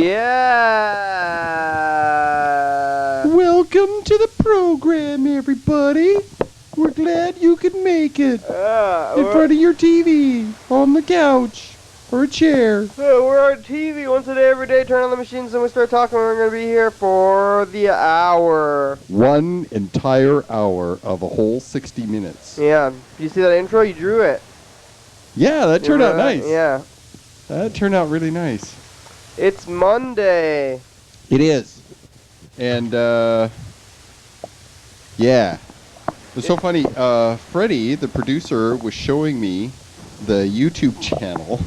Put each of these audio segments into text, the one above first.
Yeah. Welcome to the program, everybody. We're glad you could make it. In front of your TV, on the couch, or a chair. We're on TV once a day, every day. Turn on the machines and we start talking. We're going to be here for the hour. 1 entire hour of a whole 60 minutes. Yeah. You see that intro? You drew it. Yeah, that turned out nice. Yeah. That turned out really nice. It's Monday. It is. And, yeah. It was so funny. Freddie, the producer, was showing me the YouTube channel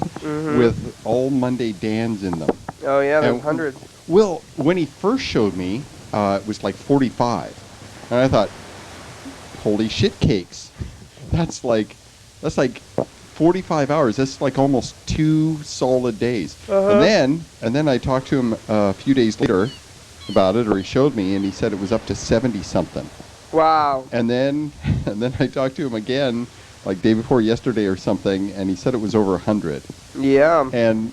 with all Monday Dans in them. Oh, yeah, there's hundreds. Well, when he first showed me, it was like 45. And I thought, holy shit cakes. That's like 45 hours. That's like almost 2 solid days. And then I talked to him a few days later about it, or he showed me, and he said it was up to 70-something. Wow. And then I talked to him again, like day before yesterday or something, and he said it was over 100. Yeah. And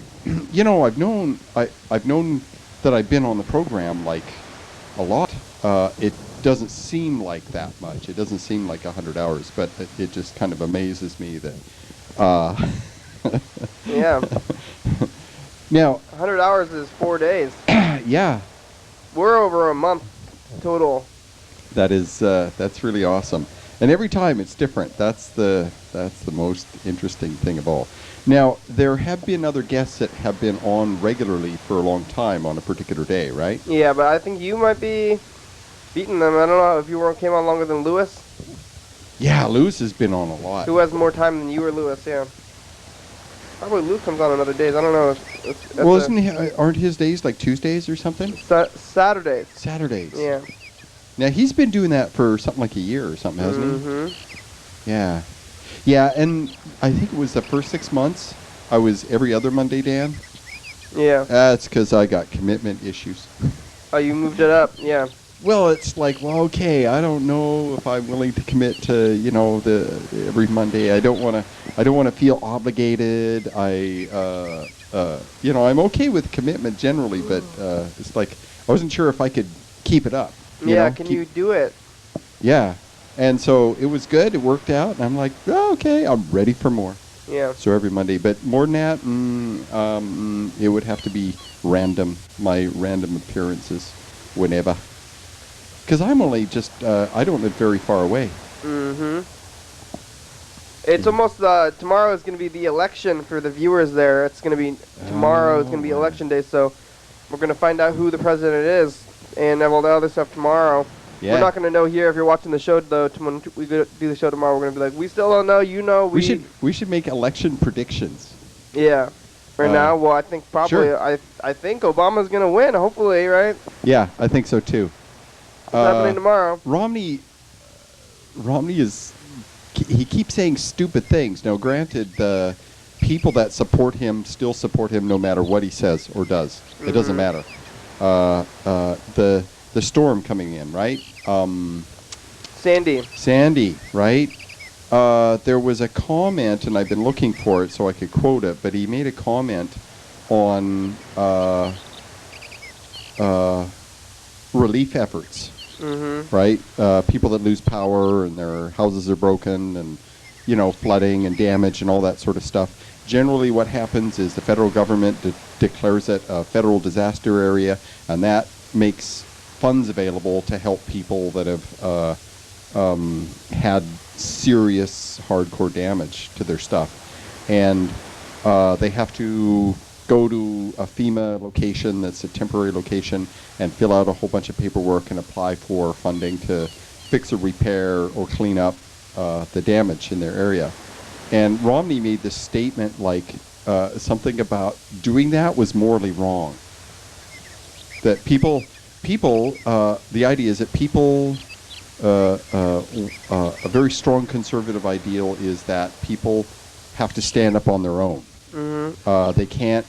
you know, I've known that I've been on the program like a lot. It doesn't seem like that much. It doesn't seem like 100 hours, but it just kind of amazes me that. Yeah. Now, 100 hours is 4 days. Yeah. We're over a month total. That's really awesome. And every time it's different. That's the most interesting thing of all. Now, there have been other guests that have been on regularly for a long time on a particular day, right? Yeah, but I think you might be beating them. I don't know if you came on longer than Lewis. Yeah, Lewis has been on a lot. Who has more time than you or Lewis, yeah. Probably Lewis comes on other days. I don't know. Well, aren't his days like Tuesdays or something? Saturdays. Saturdays. Yeah. Now, he's been doing that for something like a year or something, hasn't he? Yeah. Yeah, and I think it was the first 6 months, I was every other Monday, Dan. Yeah. That's because I got commitment issues. Oh, you moved it up, yeah. Well, it's like, well, okay, I don't know if I'm willing to commit to, every Monday. I don't want to feel obligated. I'm okay with commitment generally, but it's like I wasn't sure if I could keep it up. You do it? Yeah. And so it was good. It worked out. And I'm like, oh, okay, I'm ready for more. Yeah. So every Monday. But more than that, it would have to be random, my random appearances whenever. Because I'm only just, I don't live very far away. It's almost, tomorrow is going to be the election for the viewers there. It's going to be, tomorrow is going to be election day, so we're going to find out who the president is and have all the other stuff tomorrow. Yeah. We're not going to know here if you're watching the show, though. When we do the show tomorrow, we're going to be like, we still don't know, we should make election predictions. Yeah. Right now, well, I think probably, sure. I think Obama's going to win, hopefully, right? Yeah, I think so, too. What's happening tomorrow? Romney he keeps saying stupid things. Now, granted, the people that support him still support him no matter what he says or does. It doesn't matter. The storm coming in, right? Sandy, right? There was a comment, and I've been looking for it so I could quote it, but he made a comment on relief efforts. Right? People that lose power and their houses are broken and, flooding and damage and all that sort of stuff. Generally what happens is the federal government declares it a federal disaster area, and that makes funds available to help people that have had serious hardcore damage to their stuff. And they have to go to a FEMA location that's a temporary location and fill out a whole bunch of paperwork and apply for funding to fix or repair or clean up the damage in their area. And Romney made this statement like something about doing that was morally wrong. That the idea is that people, a very strong conservative ideal is that people have to stand up on their own. They can't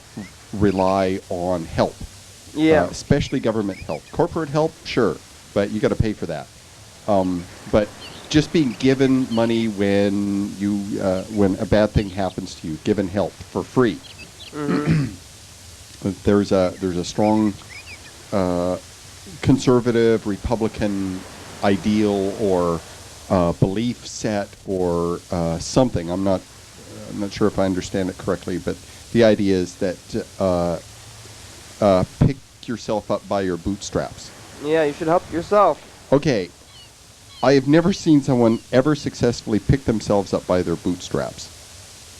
rely on help. Yeah. Especially government help. Corporate help, sure, but you got to pay for that. But just being given money when when a bad thing happens to you, given help for free. there's a strong conservative Republican ideal or belief set or something. I'm not sure if I understand it correctly, but the idea is that pick yourself up by your bootstraps. Yeah, you should help yourself. Okay, I have never seen someone ever successfully pick themselves up by their bootstraps.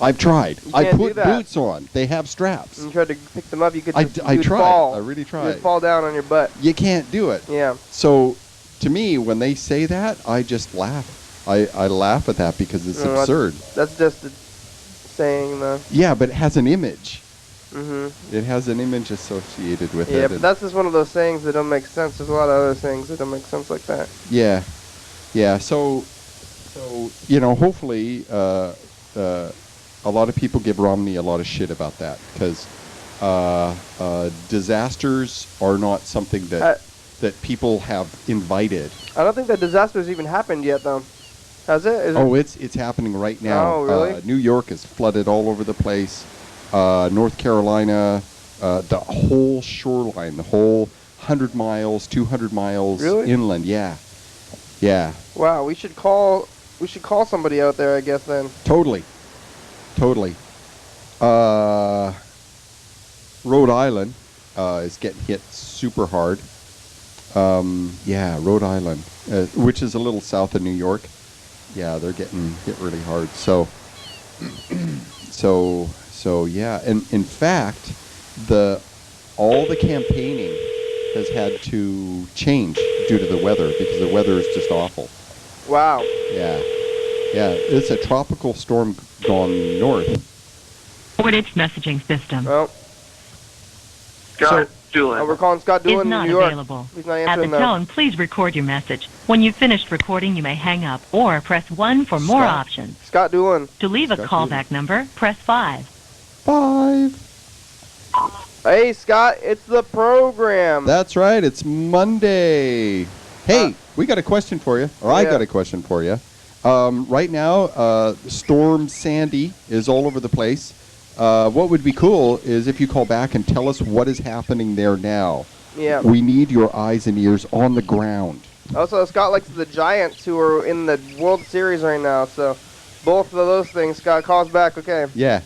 I've tried. I put boots on. They have straps. And you tried to pick them up, you could I tried. fall. I really tried. You'd fall down on your butt. You can't do it. Yeah. So, to me, when they say that, I just laugh. I laugh at that because it's absurd. That's just a saying, though. Yeah, but it has an image. Mm-hmm. It has an image associated with it. Yeah, but that's just one of those sayings that don't make sense. There's a lot of other sayings that don't make sense like that. Yeah. Yeah, so hopefully a lot of people give Romney a lot of shit about that because disasters are not something that people have invited. I don't think that disaster's even happened yet, though. Has it? It's happening right now. Oh, really? New York is flooded all over the place. North Carolina, the whole shoreline, the whole 100 miles, 200 miles inland. Yeah. Yeah. Wow, we should call somebody out there, I guess, then. Totally. Rhode Island is getting hit super hard. Yeah, Rhode Island, which is a little south of New York. Yeah, they're getting hit really hard. So yeah, and in fact, all the campaigning has had to change due to the weather because the weather is just awful. Wow. Yeah, it's a tropical storm gone north. Forward its messaging system. Oh. Scott Doolin. Oh, we're calling Scott Doolin in New York. Available. He's not At answering the tone, please record your message. When you've finished recording, you may hang up or press 1 for more options. Scott Doolin. To leave a callback number, press 5. 5. Hey, Scott, it's the program. That's right. It's Monday. Hey, we got a question for you. Or I got a question for you. Right now, Storm Sandy is all over the place. What would be cool is if you call back and tell us what is happening there now. Yeah. We need your eyes and ears on the ground. Also, Scott likes the Giants, who are in the World Series right now. So, both of those things, Scott calls back. Okay. Yeah.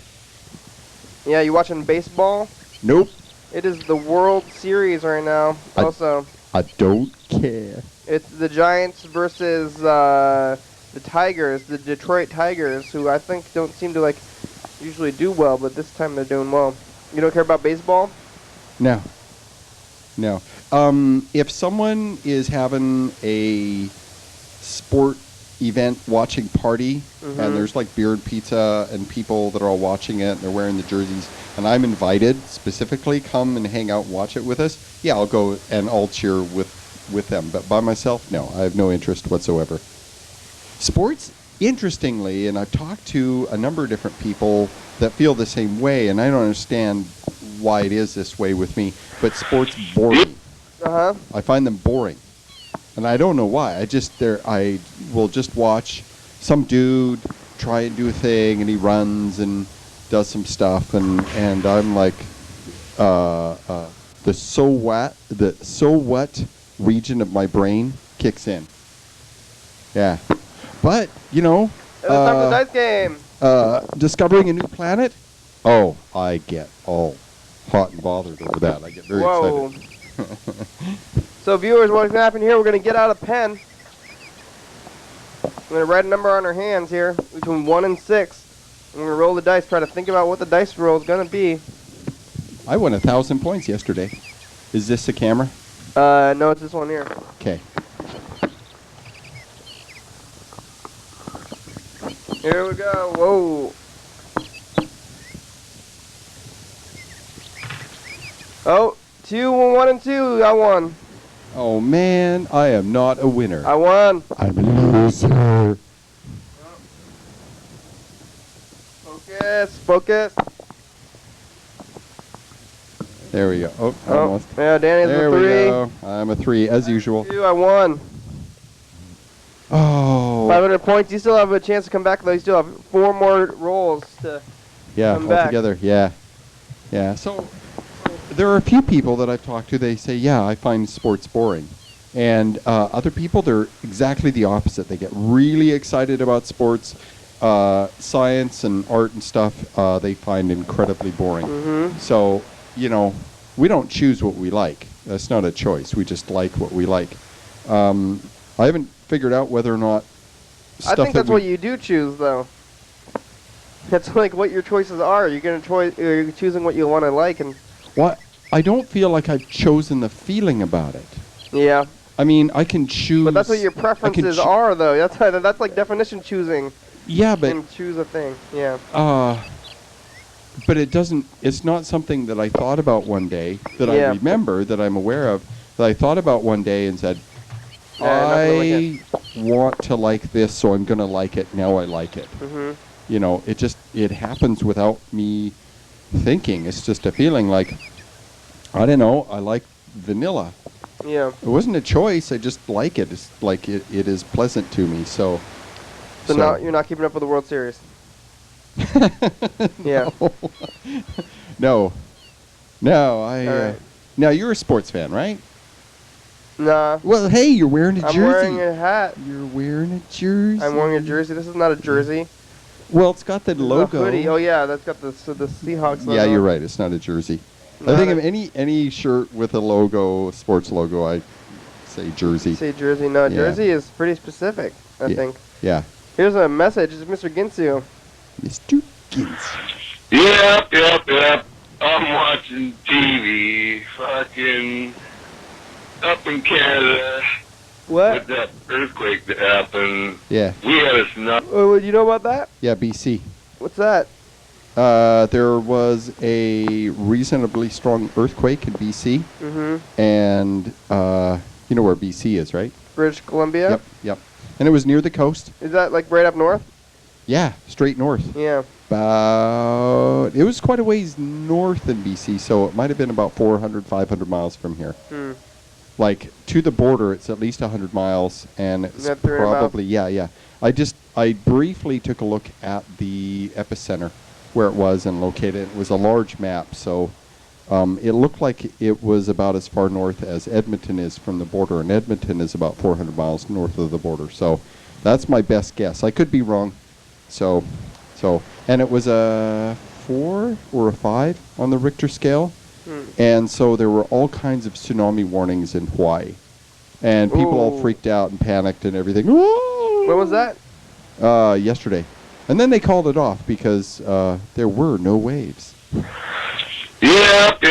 Yeah, you watching baseball? Nope. It is the World Series right now. I don't care. It's the Giants versus the Tigers, the Detroit Tigers, who I think don't seem to usually do well, but this time they're doing well. You don't care about baseball? No. If someone is having a sport event watching party and there's beer and pizza and people that are all watching it and they're wearing the jerseys and I'm invited specifically, come and hang out and watch it with us, yeah, I'll go and I'll cheer with them. But by myself, no, I have no interest whatsoever. Sports, interestingly, and I've talked to a number of different people that feel the same way, and I don't understand why it is this way with me, but sports bore me. Uh-huh. I find them boring. And I don't know why. I will just watch some dude try and do a thing, and he runs and does some stuff, and I'm like, the so what region of my brain kicks in. Yeah. But, It's time for the dice game. Discovering a new planet? Oh, I get all hot and bothered over that. I get very excited. So, viewers, what's going to happen here, we're going to get out a pen. We're going to write a number on our hands here, between 1 and 6. And we're going to roll the dice, try to think about what the dice roll is going to be. I won 1,000 points yesterday. Is this the camera? No, it's this one here. Okay. Here we go. Whoa. Oh, 2, 1, and 2. I won. Oh, man, I am not a winner. I won. I'm a loser. Focus. There we go. Oh, almost. Yeah, Danny's there a 3. There we go. I'm a 3, as usual. 2, I won. Oh. 500 points. You still have a chance to come back, though. You still have 4 more rolls to come back. Altogether. Yeah. Yeah. So there are a few people that I've talked to. They say, "Yeah, I find sports boring," and other people, they're exactly the opposite. They get really excited about sports, science and art and stuff. They find incredibly boring. Mm-hmm. So, we don't choose what we like. That's not a choice. We just like what we like. I haven't figured out whether or not. I think that's what you do choose, though. That's like what your choices are. You're choosing what you want to like, and What? I don't feel like I've chosen the feeling about it. yeah. I mean, I can choose. But that's what your preferences are, though. That's like definition choosing. Yeah, but And choose a thing. Yeah. but it doesn't. It's not something that I thought about one day that I remember that I'm aware of. That I thought about one day and said, I want to like this, so I'm gonna like it. Now I like it. Mm-hmm. It happens without me thinking. It's just a feeling like, I don't know, I like vanilla. Yeah. It wasn't a choice. I just like it. It's like it is pleasant to me. So now you're not keeping up with the World Series. Yeah. No. No. Alright. Now you're a sports fan, right? Nah. Well, hey, you're wearing a jersey. I'm wearing a hat. You're wearing a jersey. I'm wearing a jersey. This is not a jersey. Well, it's got the This is logo. a hoodie. Oh yeah, that's got the Seahawks logo. Yeah, you're right. It's not a jersey. I think of any shirt with a logo, sports logo, I say jersey. Say jersey. No, Yeah. jersey is pretty specific, I think. Yeah. Here's a message. It's Mr. Ginsu. Mr. Gins. Yep. I'm watching TV, fucking up in Canada What? with that earthquake that happened. Yeah. We had a snow. Oh, you know about that? Yeah, BC. What's that? There was a reasonably strong earthquake in BC, Mm-hmm. and you know where BC is, right? British Columbia? Yep. And it was near the coast. Is that like right up north? Yeah, straight north. Yeah. It was quite a ways north in BC, so it might have been about 400, 500 miles from here. Hmm. Like, to the border, it's at least 100 miles, and it's Is that 300 miles? probably, yeah. I briefly took a look at the epicenter, where it was and located it. It was a large map, so it looked like it was about as far north as Edmonton is from the border, and Edmonton is about 400 miles north of the border. So that's my best guess. I could be wrong. So, and it was a 4 or a 5 on the Richter scale. And so there were all kinds of tsunami warnings in Hawaii. And people all Ooh. freaked out and panicked and everything. When was that? Yesterday. And then they called it off because there were no waves. Yep.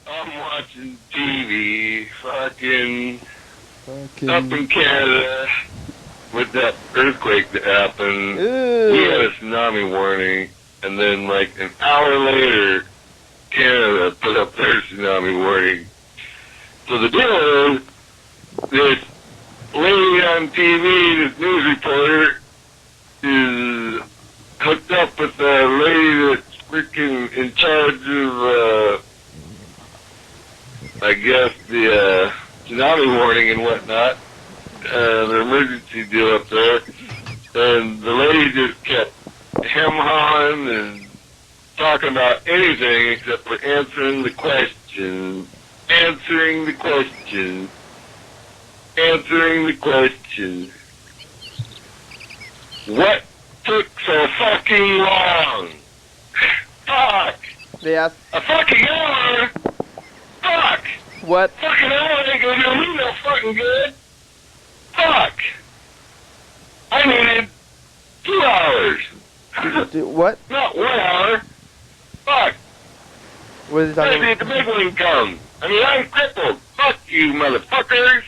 I'm watching TV, fucking up in Canada with that earthquake that happened. We had a tsunami warning, and then like an hour later, Canada put up their tsunami warning. So the deal is, this lady on TV, this news reporter, is hooked up with the lady that's freaking in charge of, I guess, the tsunami warning and whatnot, the emergency deal up there. And the lady just kept hem-hawing and talking about anything except for answering the question. What took so fucking long? Fuck! They asked. A fucking hour? Fuck! What? Fucking hour ain't gonna do me no fucking good. Fuck! I needed 2 hours. What? Not 1 hour. Fuck! What is he I talking need the big one come. I mean, I'm crippled. Fuck you, motherfuckers.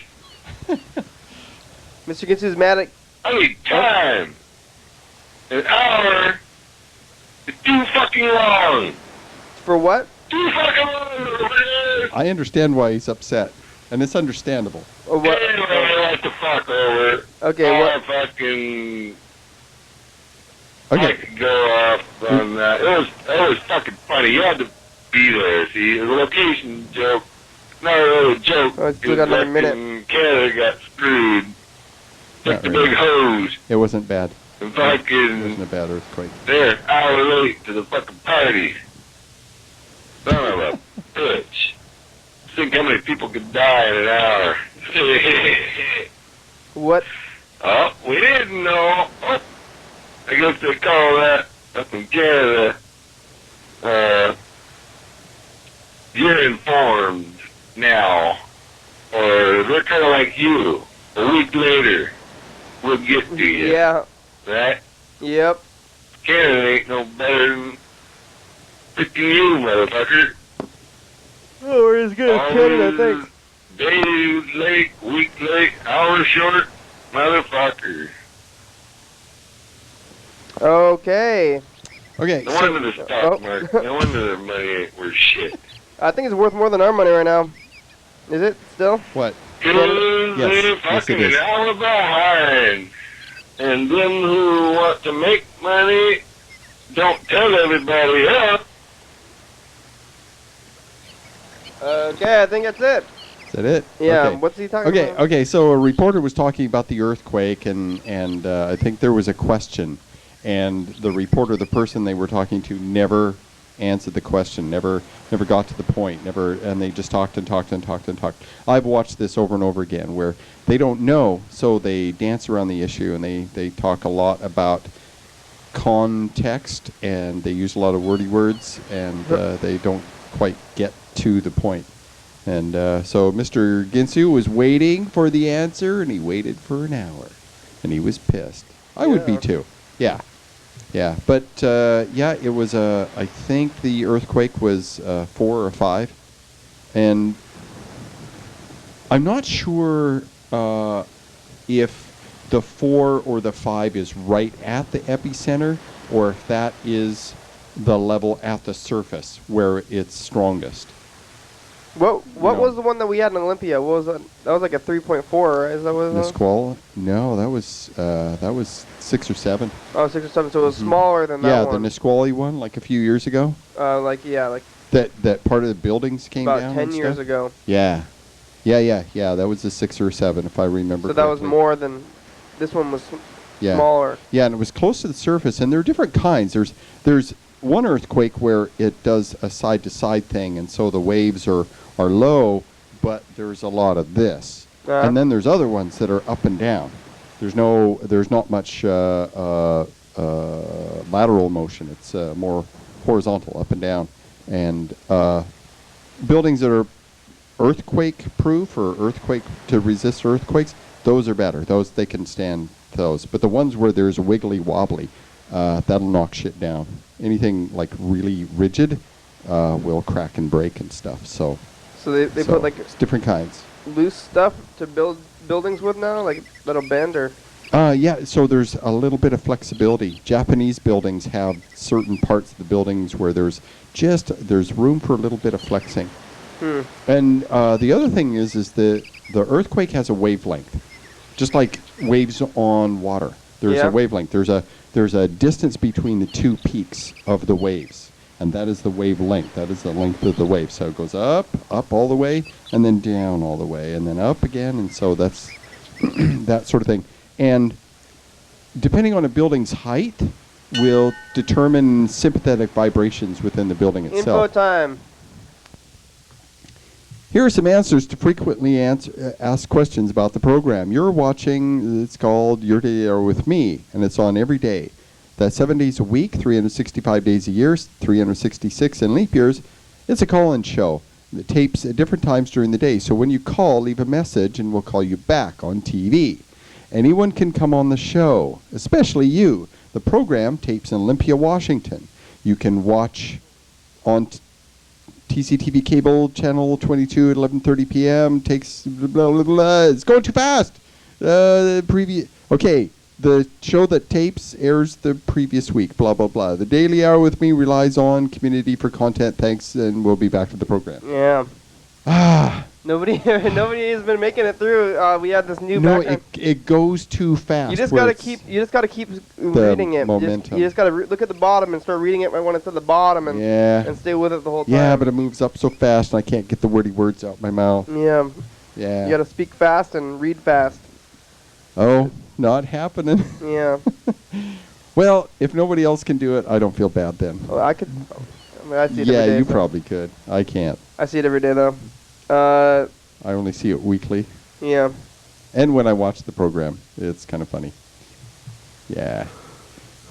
Mr. Ginsu's mad at. I need time. An hour is too fucking long. For what? Too fucking long. I understand why he's upset, and it's understandable. Or what? Anyway, I like to fuck over. Okay, what? Fucking... Okay. I could go off on that. It was fucking funny. You had to be there, see? It was a location joke. Not really a joke. Oh, it's still got another minute. Fucking Canada got screwed. Took Not the really. big hose. It wasn't bad. And It fucking... wasn't a bad earthquake. They're an hour late to the fucking party. Son of a Butch. Think how many people could die in an hour. What? Oh, we didn't know. Oh, I guess they call that up in Canada. You're informed now. Or they're kind of like you. A week later, we'll get to you. Yeah. Right? Yep. Canada ain't no better than freaking you, motherfucker. Oh, we're as good as Canada, thanks. Day late, week late, hour short, motherfucker. Okay. Okay. No wonder the stock market, no wonder their money ain't worth shit. I think it's worth more than our money right now. Is it still? What? Cause Yes, they're yes, it fucking is. an hour behind. And them who want to make money don't tell everybody up. Okay, I think that's it. Is that it? Yeah, Okay. what's he talking Okay, about? okay. So a reporter was talking about the earthquake, and I think there was a question, and the reporter, the person they were talking to, never answered the question, never got to the point, and they just talked and talked and talked and talked. I've watched this over and over again, where they don't know, so they dance around the issue, and they talk a lot about context, and they use a lot of wordy words, and they don't quite get to the point. And so Mr. Ginsu was waiting for the answer, and he waited for an hour, and he was pissed. I would be Yeah. too. Yeah. Yeah. But, yeah, it was, I think the earthquake was 4 or 5. And I'm not sure if the 4 or the 5 is right at the epicenter, or if that is the level at the surface where it's strongest. What No. was the one that we had in Olympia? What was that? That was like a 3.4, right? Is that what it was? Nisqually? No, that was 6 or 7. Oh, 6 or 7, so it was smaller than that Yeah, one. the Nisqually one, like a few years ago. Like That part of the buildings came about down. 10 and years stuff? ago. Yeah. That was a 6 or 7, if I remember. So that was correctly. more than this one was Yeah. smaller. Yeah, and it was close to the surface, and there are different kinds. There's one earthquake where it does a side-to-side thing, and so the waves are low, but there's a lot of this. And then there's other ones that are up and down. There's not much lateral motion. It's more horizontal, up and down. And buildings that are earthquake-proof or earthquake to resist earthquakes, those are better. Those they can stand those. But the ones where there's wiggly wobbly, that'll knock shit down. Anything like really rigid will crack and break and stuff. So they put like it's different kinds. loose stuff to build buildings with now, like that'll bend or. Yeah, so there's a little bit of flexibility. Japanese buildings have certain parts of the buildings where there's room for a little bit of flexing. And the other thing is the earthquake has a wavelength, just like waves on water. There's a wavelength. There's a distance between the two peaks of the waves, and that is the wavelength. That is the length of the wave. So it goes up all the way, and then down all the way, and then up again, and so that's that sort of thing. And depending on a building's height will determine sympathetic vibrations within the building itself. Info time. Here are some answers to frequently asked questions about the program. You're watching, it's called Your Day Are With Me, and it's on every day. That's 7 days a week, 365 days a year, 366 in leap years. It's a call-in show. The tapes at different times during the day. So when you call, leave a message, and we'll call you back on TV. Anyone can come on the show, especially you. The program tapes in Olympia, Washington. You can watch on TCTV cable channel 22 at 11:30 p.m. Takes blah, blah, blah. It's going too fast. Okay, the show that tapes airs the previous week. Blah blah blah. The Daily Hour with me relies on community for content. Thanks, and we'll be back to the program. Yeah. Nobody has been making it through. We had this new. No, background. it goes too fast. You just gotta keep reading it. Momentum. You just gotta look at the bottom and start reading it right when it's at the bottom, and stay with it the whole time. Yeah, but it moves up so fast, and I can't get the wordy words out my mouth. Yeah. Yeah. You gotta speak fast and read fast. Oh, not happening. Yeah. Well, if nobody else can do it, I don't feel bad then. Well, I could. I mean, I see it every Yeah, day. you so- probably could. I can't. I see it every day though. I only see it weekly. Yeah. And when I watch the program, it's kind of funny. Yeah.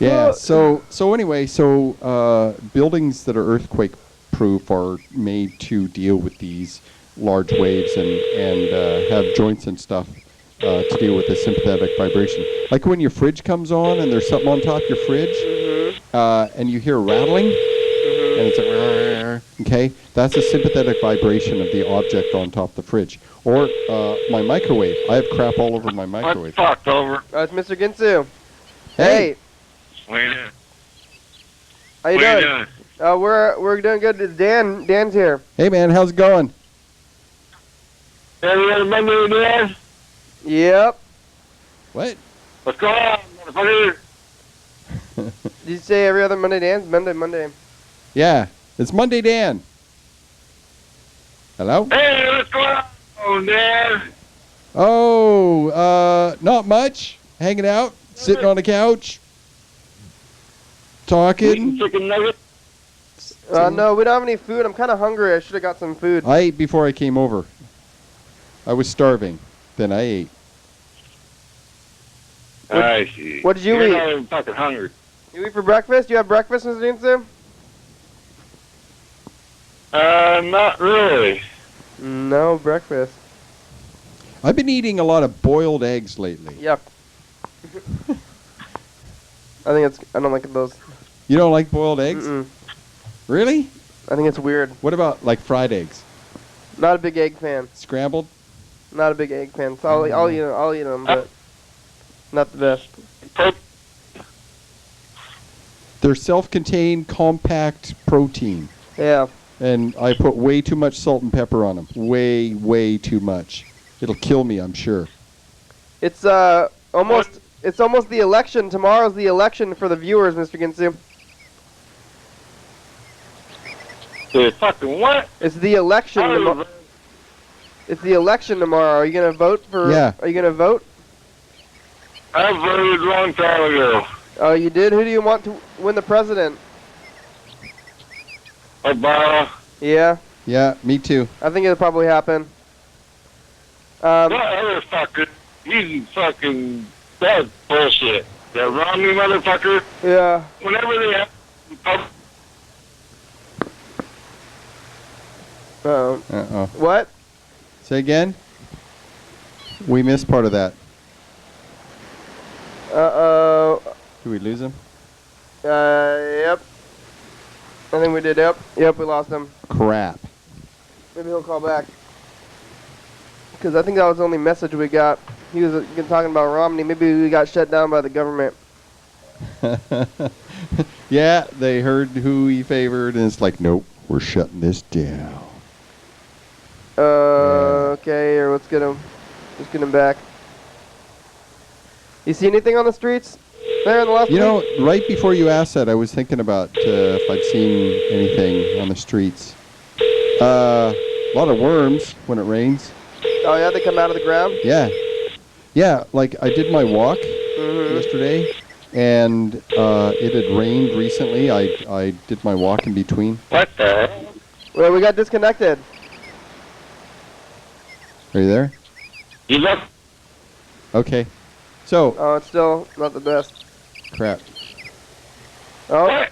Yeah. So anyway, buildings that are earthquake proof are made to deal with these large waves and have joints and stuff to deal with the sympathetic vibration. Like when your fridge comes on and there's something on top of your fridge, and you hear rattling, and it's like, okay, that's a sympathetic vibration of the object on top of the fridge. Or my microwave. I have crap all over my microwave. Fucked over. It's Mr. Ginsu. Hey. What are you doing? How you What are you doing? doing? We're doing good. Dan's here. Hey, man, how's it going? Every other Monday, Dan? Yep. What? What's going on, motherfucker? Did you say every other Monday, Dan? Monday. Yeah, it's Monday, Dan. Hello? Hey, what's going on, Dan? Oh, not much. Hanging out, sitting on the couch, Eating talking. chicken nuggets? No, we don't have any food. I'm kind of hungry. I should have got some food. I ate before I came over. I was starving. Then I ate. I see. what did you You're eat? not even fucking hungry. You eat for breakfast? You have breakfast, Mr. Ginsu? Not really. No breakfast. I've been eating a lot of boiled eggs lately. Yuck. I don't like those. You don't like boiled eggs? Mm-mm. Really? I think it's weird. What about like fried eggs? Not a big egg fan. Scrambled? Not a big egg fan. So I'll eat them, but not the best. They're self-contained, compact protein. Yeah. And I put way too much salt and pepper on them. Way too much. It'll kill me, I'm sure. It's almost the election. Tomorrow's the election for the viewers, Mr. Ginsu. The fucking what? It's the election. It's the election tomorrow. Are you gonna vote for? Yeah. Are you gonna vote? I voted a long time ago. Oh, you did. Who do you want to win the president? Obama. Yeah, Yeah, me too. I think it'll probably happen. That other fucker, he's fucking, that's bullshit. That Romney motherfucker, Yeah. whenever they have, Uh-oh. Uh-oh. What? Say again? We missed part of that. Uh-oh. Did we lose him? Yep. I think we did. Yep, we lost him. Crap. Maybe he'll call back. Because I think that was the only message we got. He was talking about Romney. Maybe we got shut down by the government. Yeah, they heard who he favored, and it's like, nope, we're shutting this down. Okay, or let's get him back. You see anything on the streets there in the last You know, week? right before you asked that, I was thinking about if I'd seen anything on the streets. A lot of worms when it rains. Oh, yeah, they come out of the ground? Yeah. Yeah, like I did my walk Mm-hmm. yesterday, and it had rained recently. I did my walk in between. what the hell? Well, we got disconnected. Are you there? You left, Okay. So, Oh, it's still not the best. crap. Oh, what?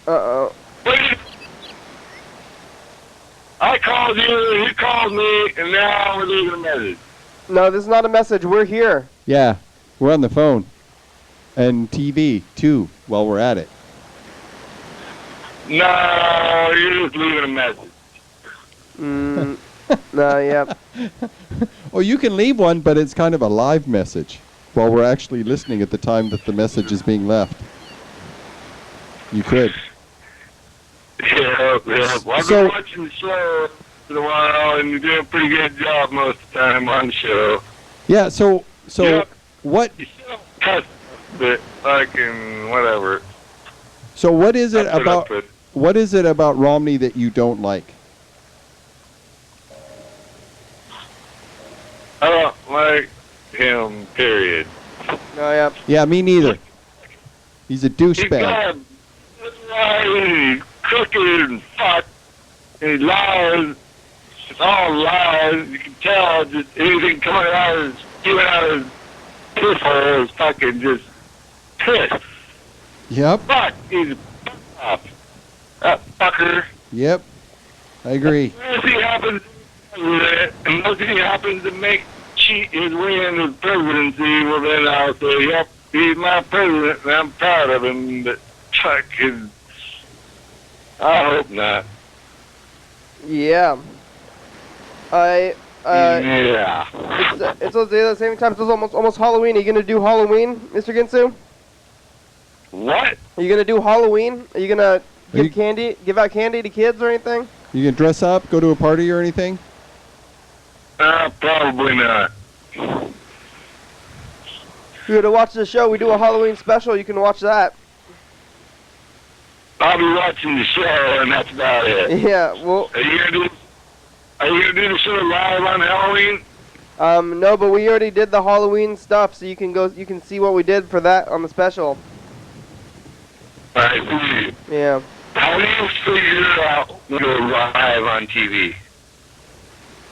uh-oh. What did you- I called you, you called me, and now we're leaving a message. No, this is not a message. We're here. Yeah, we're on the phone. And TV, too, while we're at it. No, you're just leaving a message. No, yeah. Oh, you can leave one, but it's kind of a live message while we're actually listening at the time that the message is being left. You could. Yeah. Well, I've So- been watching the show for a while, and you're doing a pretty good job most of the time on the show. Yeah, so Yeah. what You still cuss, but fucking whatever. so what is it That's what I about put. what is it about Romney that you don't like? I don't like him, period. No, yeah. Yeah, me neither. He's a He's douchebag. got he's crooked and fucked, and he lies. It's all lies. You can tell just anything coming out of his piss hole is fucking just piss. Yep. Fuck, he's a off. That fucker. Yep. I agree. Unless he happens to make cheat his way into the presidency, well then I'll say, yep, he's my president and I'm proud of him, but fucking, I hope not. Yeah. Yeah. It's at the same time. It's almost Halloween. Are you gonna do Halloween, Mr. Ginsu? What? Are you gonna do Halloween? Are you gonna give out candy to kids or anything? You can dress up, go to a party or anything? Probably not. If you were to watch the show, we do a Halloween special. You can watch that. I'll be watching the show, and that's about it. Yeah. Well. Are you gonna do the show live on Halloween? No, but we already did the Halloween stuff, so you can see what we did for that on the special. I see. Yeah. How do you figure out when to go live on TV?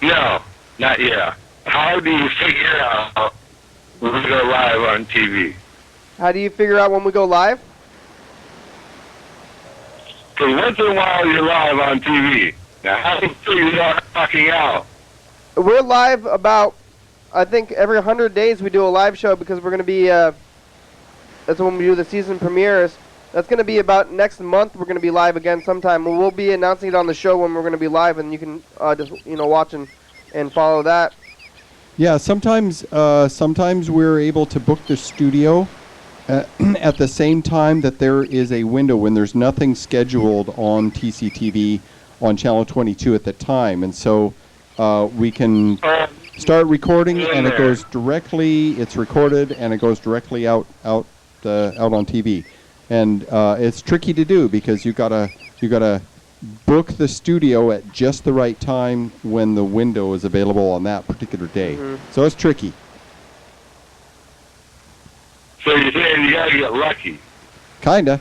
No, not yet. How do you figure out when we go live on TV? How do you figure out when we go live? Because once in a while you're live on TV. Now, how do you figure that fucking out? We're live about, I think, every 100 days we do a live show because we're going to be, that's when we do the season premieres. That's going to be about next month. We're going to be live again sometime. We'll be announcing it on the show when we're going to be live, and you can just, watch and follow that. Yeah, sometimes we're able to book the studio at the same time that there is a window when there's nothing scheduled on TCTV on Channel 22 at the time. And so we can start recording, and it goes directly, it's recorded, and it goes directly out on TV. And it's tricky to do because you gotta book the studio at just the right time when the window is available on that particular day. Mm-hmm. So it's tricky. So you're saying you gotta get lucky? Kinda.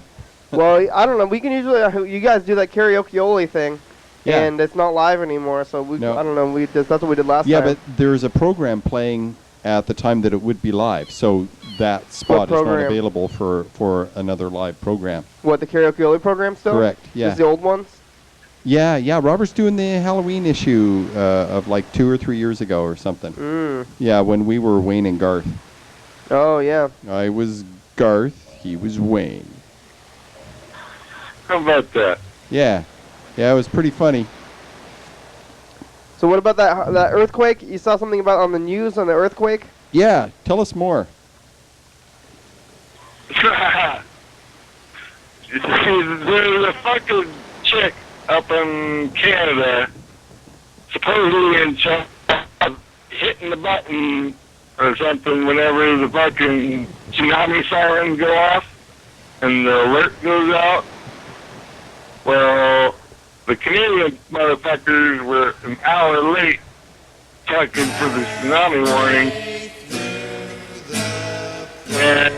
Well, I don't know. We can usually you guys do that karaoke-only thing, yeah. And it's not live anymore. So I don't know. That's what we did last time. Yeah, but there's a program playing at the time that it would be live, so that spot is not available for another live program. What, the karaoke-only program still? Correct. Yeah. Just the old ones? Yeah. Robert's doing the Halloween issue of like 2 or 3 years ago or something. Mm. Yeah, when we were Wayne and Garth. Oh, yeah. I was Garth, he was Wayne. How about that? Yeah, it was pretty funny. So what about that earthquake? You saw something about on the news on the earthquake? Yeah, tell us more. There's a fucking chick up in Canada, supposedly in China, hitting the button or something whenever the fucking tsunami sirens go off and the alert goes out. Well, the Canadian motherfuckers were an hour late fucking for the tsunami warning. And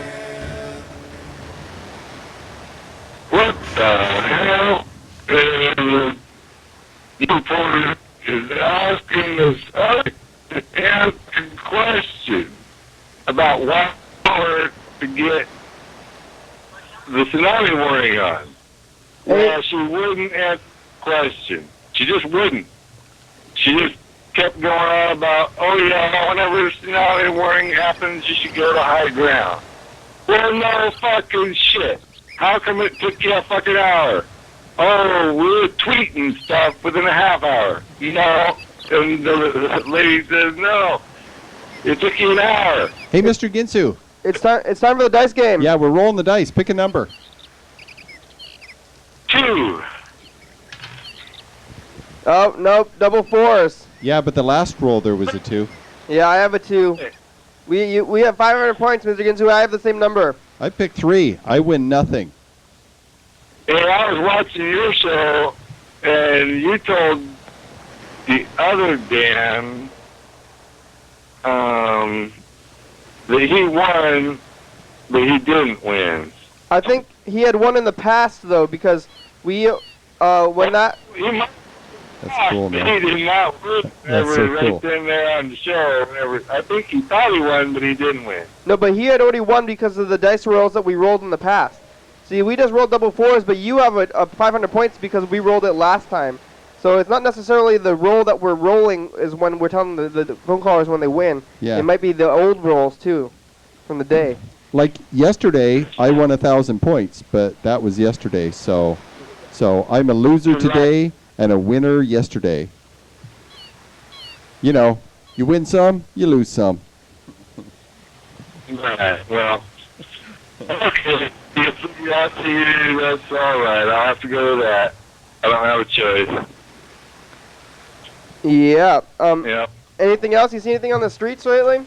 what the hell? The reporter is asking us to answer question about what hour to get the tsunami warning on. Well, she wouldn't answer the question. She just wouldn't. She just kept going on about, oh yeah, whenever tsunami warning happens, you should go to high ground. Well, no fucking shit. How come it took you a fucking hour? Oh, we were tweeting stuff within a half hour. And the lady says, no, it took you an hour. Hey, Mr. Ginsu. It's time for the dice game. Yeah, we're rolling the dice. Pick a number. 2. Oh, nope, double 4s. Yeah, but the last roll there was a 2. Yeah, I have a 2. We have 500 points, Mr. Ginsu. I have the same number. I picked 3. I win nothing. And I was watching your show, and you told the other Dan that he won, but he didn't win. I think he had one in the past though, because we when that. He might. That's cool, He man. did not win. That's so right cool. then there on the show. I think he thought he won, but he didn't win. No, but he had already won because of the dice rolls that we rolled in the past. See, we just rolled double fours, but you have a 500 points because we rolled it last time. So it's not necessarily the roll that we're rolling is when we're telling the phone callers when they win. Yeah. It might be the old rolls too, from the day. Like yesterday, I won 1,000 points, but that was yesterday. So I'm a loser today and a winner yesterday. You know, you win some, you lose some. Right. Well. Okay. If we out to you, that's all right. I'll have to go to that. I don't have a choice. Yeah. Yep. Anything else? You see anything on the streets lately?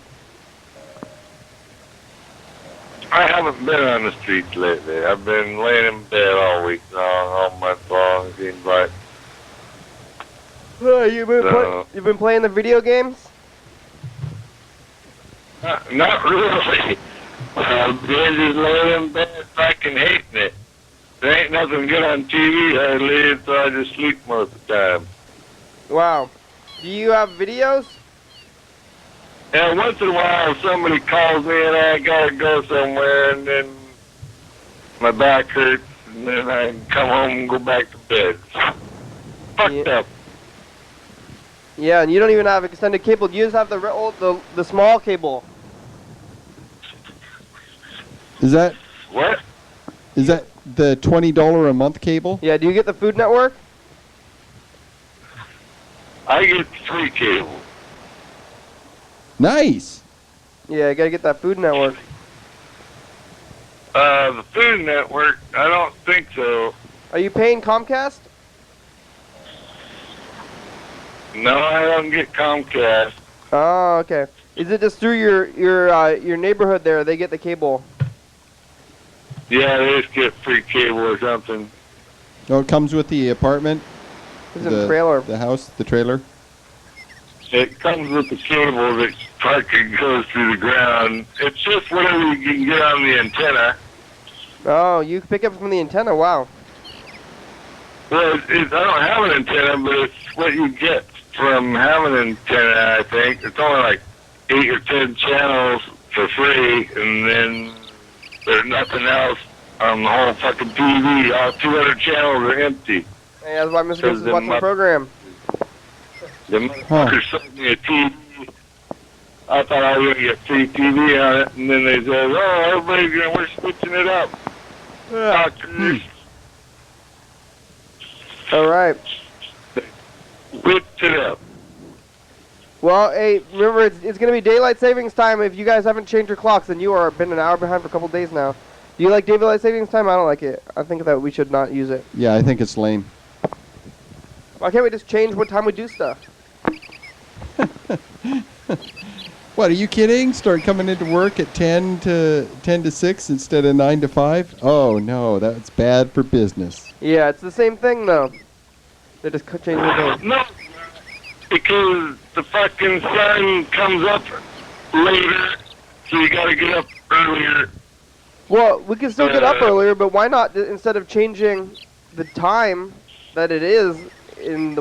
I haven't been on the streets lately. I've been laying in bed all week long, all month long, it seems like. You've been playing the video games? Not really. I'm just laying in bed fucking hating it. There ain't nothing good on TV hardly, so I just sleep most of the time. Wow. Do you have videos? And once in a while somebody calls me and I gotta go somewhere and then my back hurts and then I come home and go back to bed. Fucked up. Yeah, and you don't even have extended cable. You just have the small cable. Is that What? the $20 a month cable? Yeah, do you get the Food Network? I get free cable. Nice. Yeah, you gotta get that Food Network. The Food Network, I don't think so. Are you paying Comcast? No, I don't get Comcast. Oh, okay. Is it just through your neighborhood there? They get the cable. Yeah, they just get free cable or something. Oh, it comes with the apartment? It's in the trailer. The house, the trailer? It comes with the cable that fucking goes through the ground. It's just whatever you can get on the antenna. Oh, you pick up from the antenna. Wow. Well, I don't have an antenna, but it's what you get from having an antenna, I think. It's only like 8 or 10 channels for free, and then there's nothing else on the whole fucking TV. All 200 channels are empty. Hey, that's why Mr. Goose is watching the program. The motherfucker sold me a TV. I thought I was going to get free TV on it, and then they said, oh, we're switching it up. Doctors. All right. Whipped it up. Well, hey, remember, it's going to be daylight savings time. If you guys haven't changed your clocks, then you are been an hour behind for a couple days now. Do you like daylight savings time? I don't like it. I think that we should not use it. Yeah, I think it's lame. Why can't we just change what time we do stuff? What, are you kidding? Start coming into work at 10 to 6 instead of 9 to 5? Oh, no, that's bad for business. Yeah, it's the same thing, though. They just change the day. No, because the fucking sun comes up later, so you got to get up earlier. Well, we can still get up earlier, but why not, instead of changing the time that it is in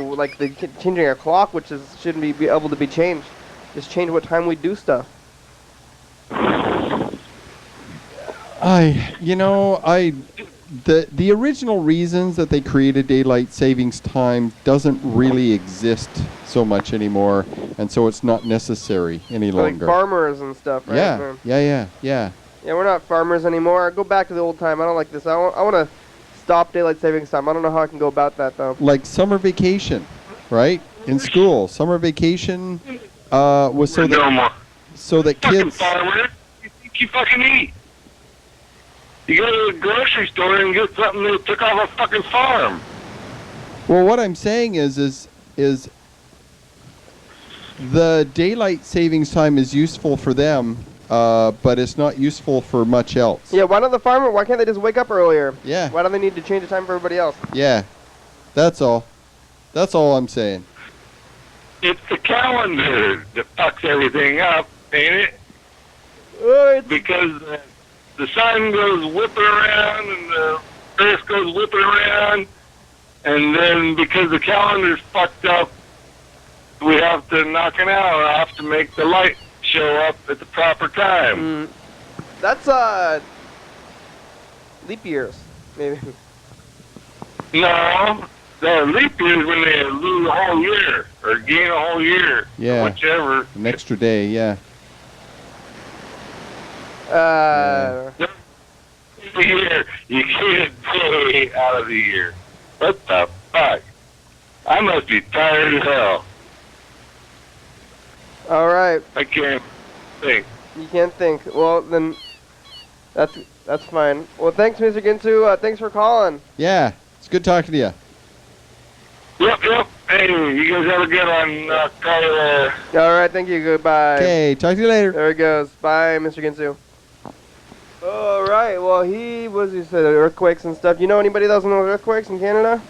changing our clock, which shouldn't be able to be changed, just change what time we do stuff. The original reasons that they created daylight savings time doesn't really exist so much anymore, and so it's not necessary any longer. Like farmers and stuff, right? Yeah. Yeah, we're not farmers anymore. Go back to the old time. I don't like this. I want to stop daylight savings time. I don't know how I can go about that, though. Like summer vacation, right? In school, summer vacation was so that kids. Farmer, you think you fucking eat? You go to the grocery store and get something that took off a fucking farm. Well, what I'm saying is the daylight savings time is useful for them, but it's not useful for much else. Yeah, why can't they just wake up earlier? Yeah. Why do they need to change the time for everybody else? Yeah, that's all. That's all I'm saying. It's the calendar that fucks everything up, ain't it? Because the sun goes whipping around and the earth goes whipping around, and then because the calendar's fucked up, we have to knock an hour off to make the light show up at the proper time. That's leap years, maybe. No, the leap years when they lose a whole year or gain a whole year. Yeah. Whichever. An extra day, yeah. Year, you get a day out of the year. What the fuck? I must be tired as hell. All right. I can't think. You can't think. Well, then that's fine. Well, thanks, Mr. Ginsu. Thanks for calling. Yeah, it's good talking to you. Yep. Hey, you guys have a good one. Call you later. All right. Thank you. Goodbye. Okay, talk to you later. There he goes. Bye, Mr. Ginsu. All right. Well, he said earthquakes and stuff. You know anybody that was in those earthquakes in Canada?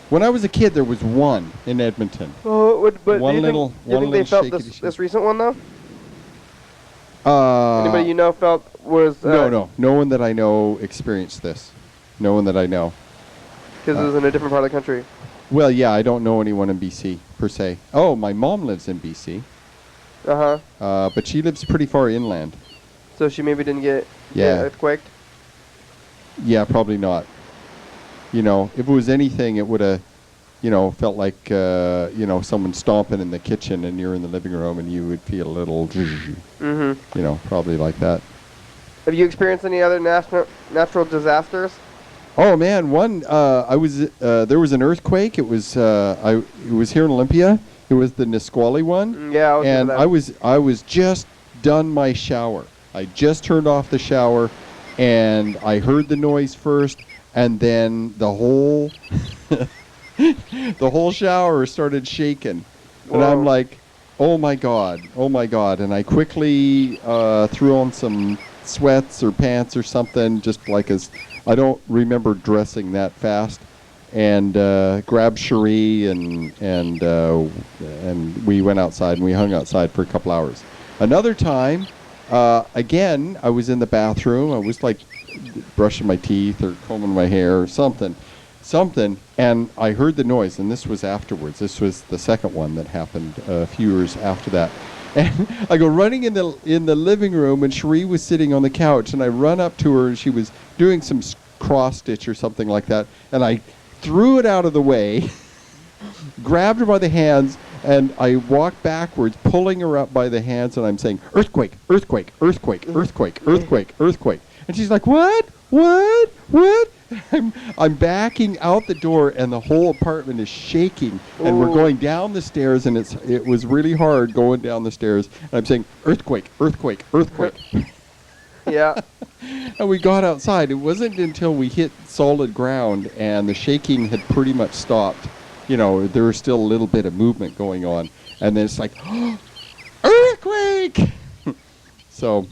When I was a kid, there was one in Edmonton. Oh, but One do you little- think, do you one think they little felt shakety this recent one though? Anybody you know felt was No one that I know experienced this. No one that I know. because it was in a different part of the country. Well, yeah, I don't know anyone in BC per se. Oh, my mom lives in BC, but she lives pretty far inland. So she maybe didn't get Yeah. earthquaked. Yeah, probably not. You know, if it was anything, it would have, felt like, someone stomping in the kitchen and you're in the living room and you would feel a little, probably like that. Have you experienced any other natural disasters? Oh man, there was an earthquake. It was it was here in Olympia. It was the Nisqually one. Yeah, and I was just done my shower. I just turned off the shower, and I heard the noise first, and then the whole shower started shaking. Whoa. And I'm like, oh my god, and I quickly threw on some sweats or pants or something, just like I don't remember dressing that fast, and grabbed Cherie and we went outside and we hung outside for a couple hours. Another time, again, I was in the bathroom. I was like brushing my teeth or combing my hair or something, and I heard the noise. And this was afterwards. This was the second one that happened a few years after that. And I go running in the living room, and Cherie was sitting on the couch, and I run up to her, and she was doing some cross stitch or something like that, and I threw it out of the way, grabbed her by the hands, and I walked backwards, pulling her up by the hands, and I'm saying, earthquake, earthquake, earthquake, earthquake, earthquake, earthquake. And she's like, what? I'm backing out the door, and the whole apartment is shaking, and we're going down the stairs, and it was really hard going down the stairs, and I'm saying, earthquake, earthquake, earthquake. Yeah. And we got outside. It wasn't until we hit solid ground and the shaking had pretty much stopped. There was still a little bit of movement going on, and then it's like, earthquake! So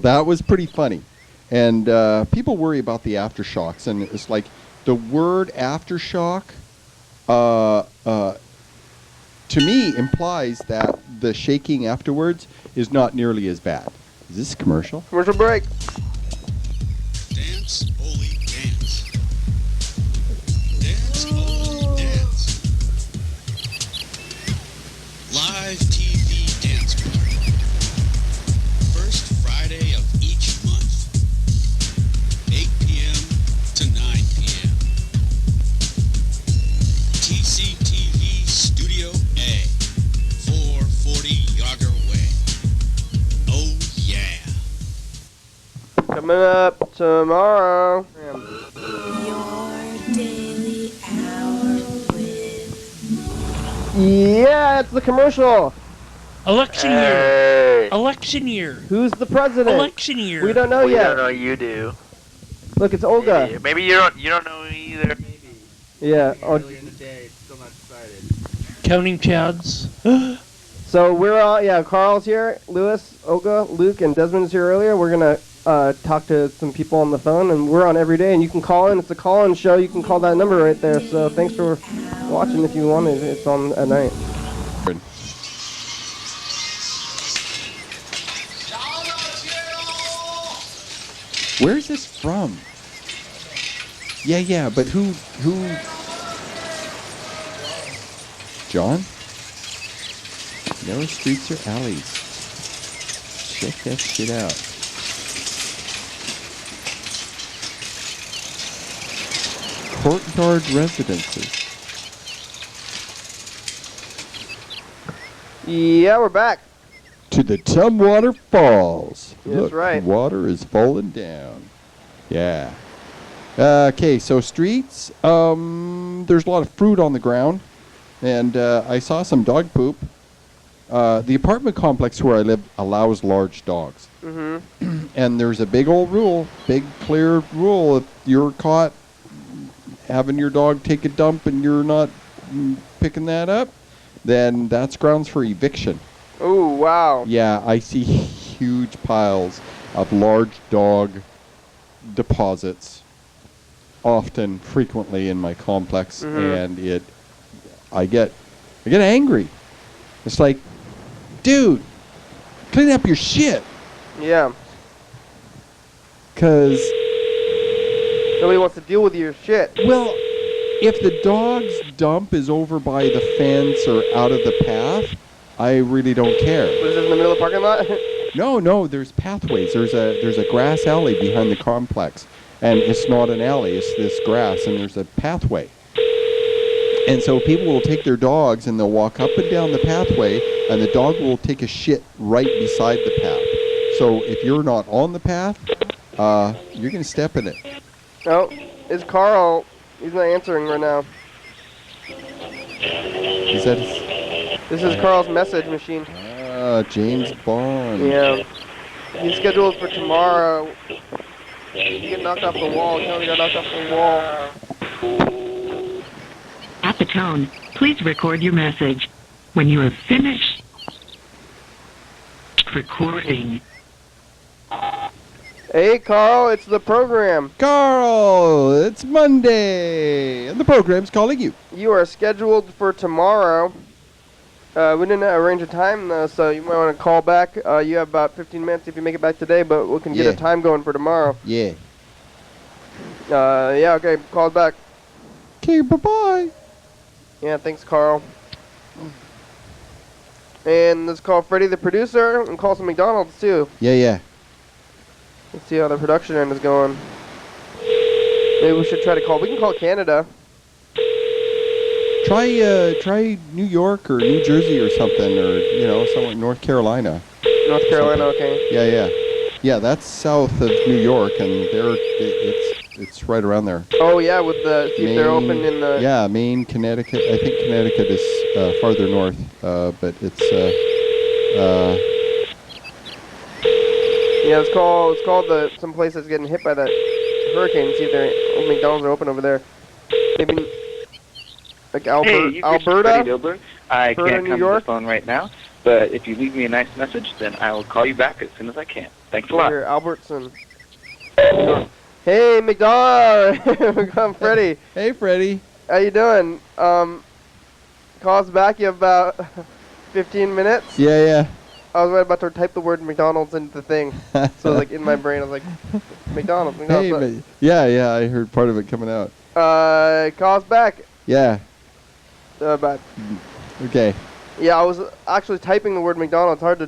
that was pretty funny. And people worry about the aftershocks, and it's like the word aftershock to me implies that the shaking afterwards is not nearly as bad. Is this a commercial? Commercial break. Dance, holy dance. Dance, holy dance. Live TV dance party. First Friday of each month. 8 p.m. to 9 p.m. TCTV Studio A. 440 Yager Way. Oh yeah. Coming up tomorrow. Your daily hour with Yeah, it's the commercial. Election year. Election year. Who's the president? Election year. We don't know We yet. don't know. You do. Look, it's Olga. Maybe, maybe you don't know either. Yeah. Oh, Early in the day, it's still not decided. Counting Chads. so we're all, Carl's here, Lewis, Olga, Luke, and Desmond was here earlier. We're going to talk to some people on the phone, and we're on every day, and you can call in. It's a call-in show. You can call that number right there. So thanks for watching if you wanted. It's on at night. Where's this from? Yeah, but who? John? Narrow streets or alleys? Check that shit out. Courtyard residences. Yeah, we're back. To the Tumwater Falls. That's Look, right. Water is falling down. Yeah. Okay, so streets. There's a lot of fruit on the ground. And I saw some dog poop. The apartment complex where I live allows large dogs. Mm-hmm. And there's a big old rule, big clear rule. If you're caught having your dog take a dump and you're not picking that up, then that's grounds for eviction. Oh, wow. Yeah, I see huge piles of large dog deposits often, frequently in my complex, and I get angry. It's like, dude, clean up your shit. Yeah. 'Cause nobody wants to deal with your shit. well, if the dog's dump is over by the fence or out of the path, I really don't care. What is this in the middle of the parking lot? No, there's pathways. There's a grass alley behind the complex. And it's not an alley, it's this grass, and there's a pathway. And so people will take their dogs and they'll walk up and down the pathway, and the dog will take a shit right beside the path. So if you're not on the path, you're going to step in it. No, it's Carl. He's not answering right now. Is that This is Carl's message machine. James Bond? Yeah. He's scheduled for tomorrow. You get knocked off the wall. Tell me you got knocked off the wall. At the tone, please record your message. When you have finished recording. Hey, Carl, it's the program. Carl, it's Monday, and the program's calling you. You are scheduled for tomorrow. We didn't arrange a time, though, so you might want to call back. You have about 15 minutes if you make it back today, but we can get a time going for tomorrow. Yeah. Yeah, okay, call back. Okay, bye-bye. Yeah, thanks, Carl. And let's call Freddie, the producer, and call some McDonald's, too. Yeah. Let's see how the production end is going. Maybe we should try to call. We can call Canada. Try New York or New Jersey or something, or somewhere North Carolina. North Carolina, okay. Yeah. That's south of New York, and it's right around there. Oh yeah, with the see if they're open in the. Yeah, Maine, Connecticut. I think Connecticut is farther north, but it's. Yeah, let's call some place that's getting hit by that hurricane. See if their McDonald's are open over there. Maybe like Alberta. I Alberta, can't New come York? to the phone right now, but if you leave me a nice message, then I will call you back as soon as I can. Thanks a lot. Here, Albertson. Hey, McDonald! I'm Freddie. Hey, Freddie. How you doing? Call us back. You have about 15 minutes. Yeah. I was right about to type the word McDonald's into the thing. So like in my brain, I was like, McDonald's. Hey, yeah, I heard part of it coming out. Call us back. Yeah. Bye. Okay. Yeah, I was actually typing the word McDonald's. Hard to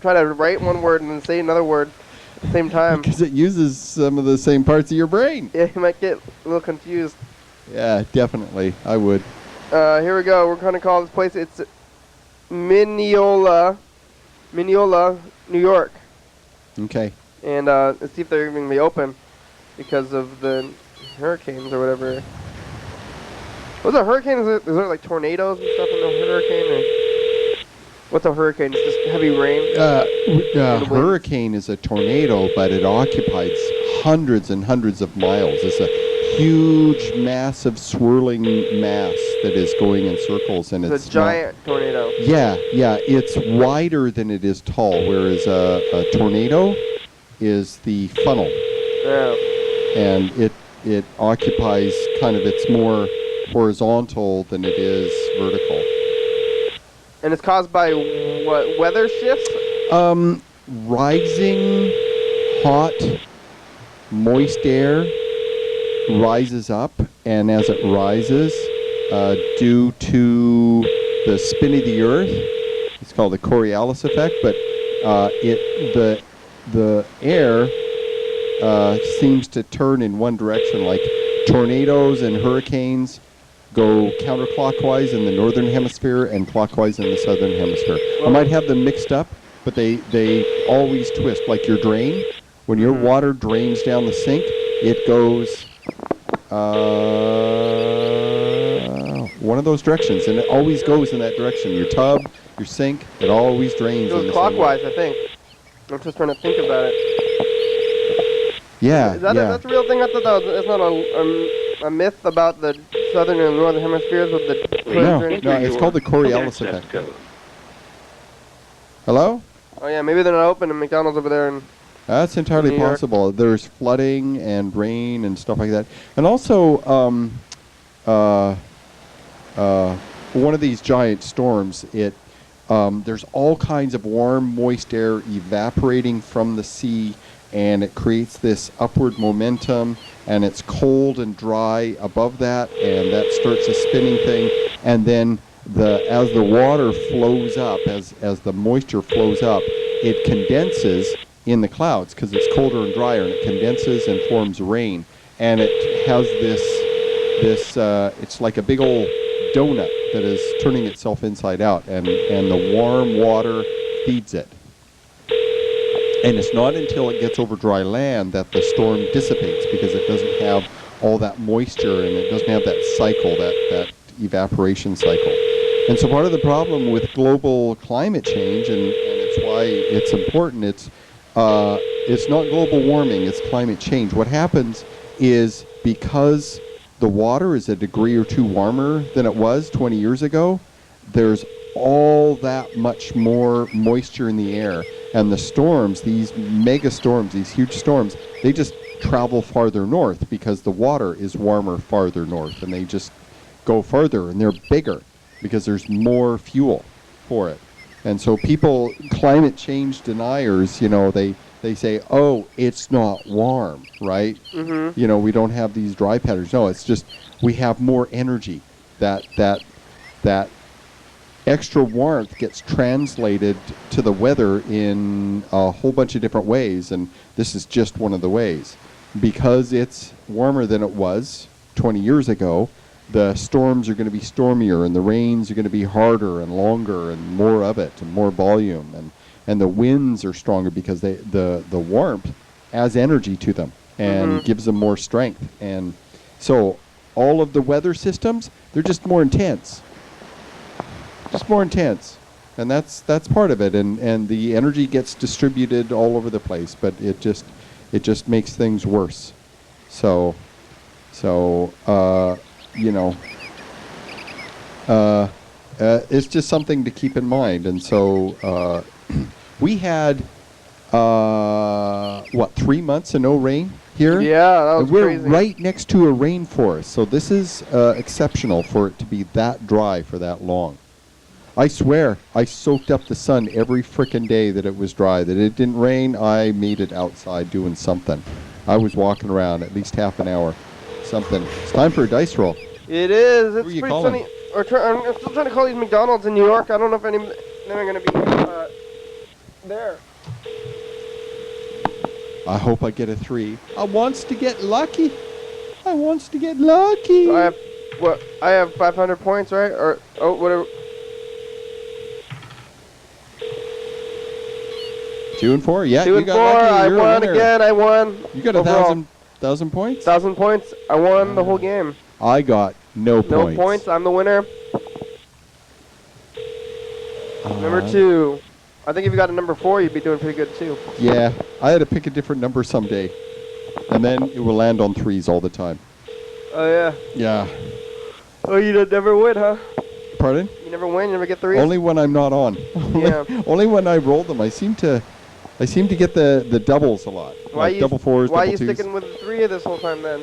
try to write one word and then say another word at the same time. Because it uses some of the same parts of your brain. Yeah, you might get a little confused. Yeah, definitely. I would. Here we go. We're going to call this place. It's Mineola, New York. Okay. And let's see if they're even going to be open because of the hurricanes or whatever. What's a hurricane? Is there like tornadoes and stuff in the hurricane? Or what's a hurricane? It's just heavy rain? Hurricane is a tornado, but it occupies hundreds and hundreds of miles. It's a huge, massive, swirling mass that is going in circles, and it's a giant tornado. Yeah. It's wider than it is tall, whereas a tornado is the funnel. Yeah. And it occupies it's more horizontal than it is vertical. And it's caused by what, weather shifts? Rising hot moist air rises up, and as it rises, due to the spin of the Earth, it's called the Coriolis effect, but the air seems to turn in one direction, like tornadoes and hurricanes go counterclockwise in the northern hemisphere and clockwise in the southern hemisphere. I might have them mixed up, but they always twist, like your drain. When your water drains down the sink, it goes one of those directions, and it always goes in that direction. Your tub, your sink, it always drains. It goes in the clockwise, same way. I think. I'm just trying to think about it. Yeah, Is that that's a real thing? I thought that was, it's not a myth about the southern and northern hemispheres with the No, it's called the Coriolis effect. Hello? Oh yeah, maybe they're not open in McDonald's over there. That's entirely possible. There's flooding and rain and stuff like that. And also, one of these giant storms, there's all kinds of warm, moist air evaporating from the sea, and it creates this upward momentum, and it's cold and dry above that, and that starts a spinning thing. And then as the water flows up, as the moisture flows up, it condenses in the clouds because it's colder and drier, and it condenses and forms rain. And it has this it's like a big old donut that is turning itself inside out, and the warm water feeds it. And it's not until it gets over dry land that the storm dissipates, because it doesn't have all that moisture, and it doesn't have that cycle, that evaporation cycle. And so part of the problem with global climate change, and it's why it's important, it's not global warming, it's climate change. What happens is, because the water is a degree or two warmer than it was 20 years ago, there's all that much more moisture in the air. And the storms, these mega storms, these huge storms, they just travel farther north because the water is warmer farther north, and they just go farther, and they're bigger because there's more fuel for it. And so people, climate change deniers, they say, oh, it's not warm, right? Mm-hmm. We don't have these dry patterns. No, it's just we have more energy. That extra warmth gets translated to the weather in a whole bunch of different ways, and this is just one of the ways. Because it's warmer than it was 20 years ago, the storms are going to be stormier, and the rains are going to be harder and longer and more of it and more volume, and the winds are stronger because the warmth adds energy to them and gives them more strength. And so all of the weather systems, they're just more intense. Just more intense. And that's part of it. And the energy gets distributed all over the place, but it just makes things worse. So it's just something to keep in mind. And so we had 3 months of no rain here? Yeah, that was we're crazy. right next to a rainforest, so this is exceptional for it to be that dry for that long. I swear, I soaked up the sun every frickin' day that it was dry. That it didn't rain, I made it outside doing something. I was walking around at least half an hour. Something. It's time for a dice roll. It is. It's Who are you pretty calling? sunny. I'm still trying to call these McDonald's in New York. I don't know if any of them are going to be there. I hope I get a 3. I wants to get lucky. I wants to get lucky. So I have 500 points, right? Or whatever. 2 and 4. Yeah, 2 you and got 4. lucky. I You're a won winner. again. I won. You got overall. 1,000 points? 1,000 points. I won the whole game. I got no points. No points. I'm the winner. Number 2. I think if you got a number 4, you'd be doing pretty good too. Yeah, I had to pick a different number someday, and then it will land on 3s all the time. Oh yeah. Yeah. Oh, you never win, huh? Pardon? You never win. You never get 3s. Only when I'm not on. Yeah. Only when I roll them. I seem to get the doubles a lot. Why like double 4s, Why are double you 2s. sticking with 3 this whole time then?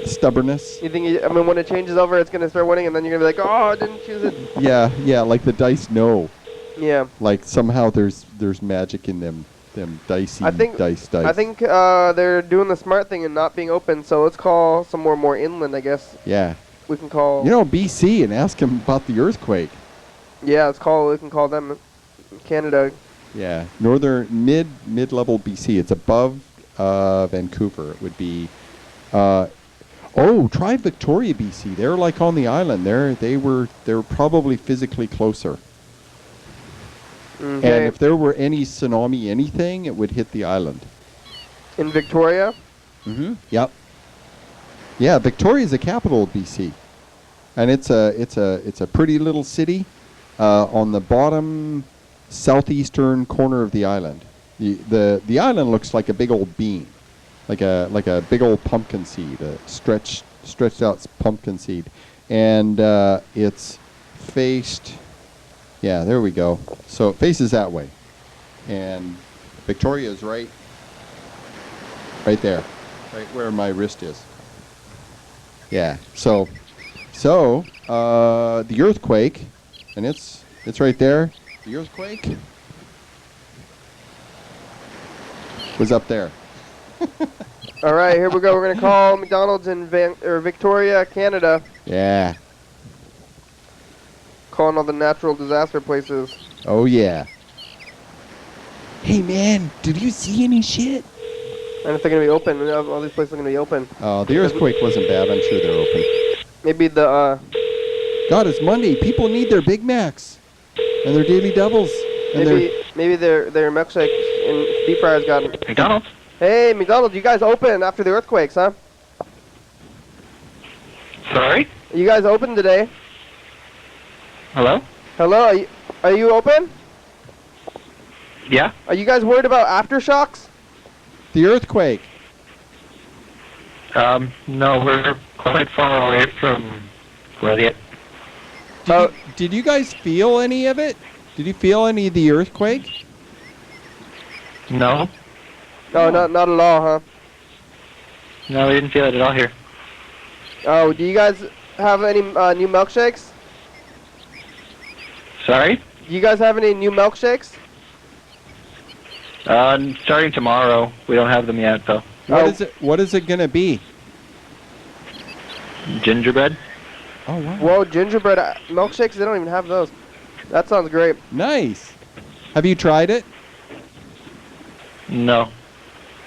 Stubbornness. You think? When it changes over, it's gonna start winning, and then you're gonna be like, oh, I didn't choose it. Yeah, like the dice know. Yeah. Like somehow there's magic in them. Them dicey I think dice. I think they're doing the smart thing and not being open. So let's call somewhere more inland, I guess. Yeah. We can call. You know, BC and ask them about the earthquake. Yeah, we can call them Canada. Yeah, northern mid-level BC. It's above Vancouver. It would be. Try Victoria, BC. They're like on the island. They're probably physically closer. Okay. And if there were any tsunami, anything, it would hit the island. In Victoria. Mm-hmm. Yep. Yeah, Victoria is the capital of BC, and it's a pretty little city on the bottom southeastern corner of the island. The island looks like a big old bean, like a big old pumpkin seed, a stretched out pumpkin seed, and it's faced. Yeah, there we go. So it faces that way, and Victoria is right there, right where my wrist is. Yeah. So the earthquake, and it's right there. The earthquake was up there. All right, here we go. We're gonna call McDonald's in Victoria, Canada. Yeah. Calling all the natural disaster places. Oh yeah. Hey man, did you see any shit? And if they're gonna be open, all these places are gonna be open. Oh, the earthquake wasn't bad. I'm sure they're open. Maybe the God, it's Monday. People need their Big Macs and their Daily Doubles. And maybe their milkshakes and deep fryers got them. McDonald's? Hey, McDonald's, you guys open after the earthquakes, huh? Sorry? You guys open today? Hello? Hello, are you open? Yeah? Are you guys worried about aftershocks? The earthquake. No, we're quite far away from where Did you guys feel any of it? Did you feel any of the earthquake? No. No, not at all, huh? No, we didn't feel it at all here. Oh, do you guys have any new milkshakes? Sorry? Do you guys have any new milkshakes? Starting tomorrow. We don't have them yet, though. What is it gonna be? Gingerbread? Oh wow. Whoa, gingerbread milkshakes? They don't even have those. That sounds great. Nice. Have you tried it? No.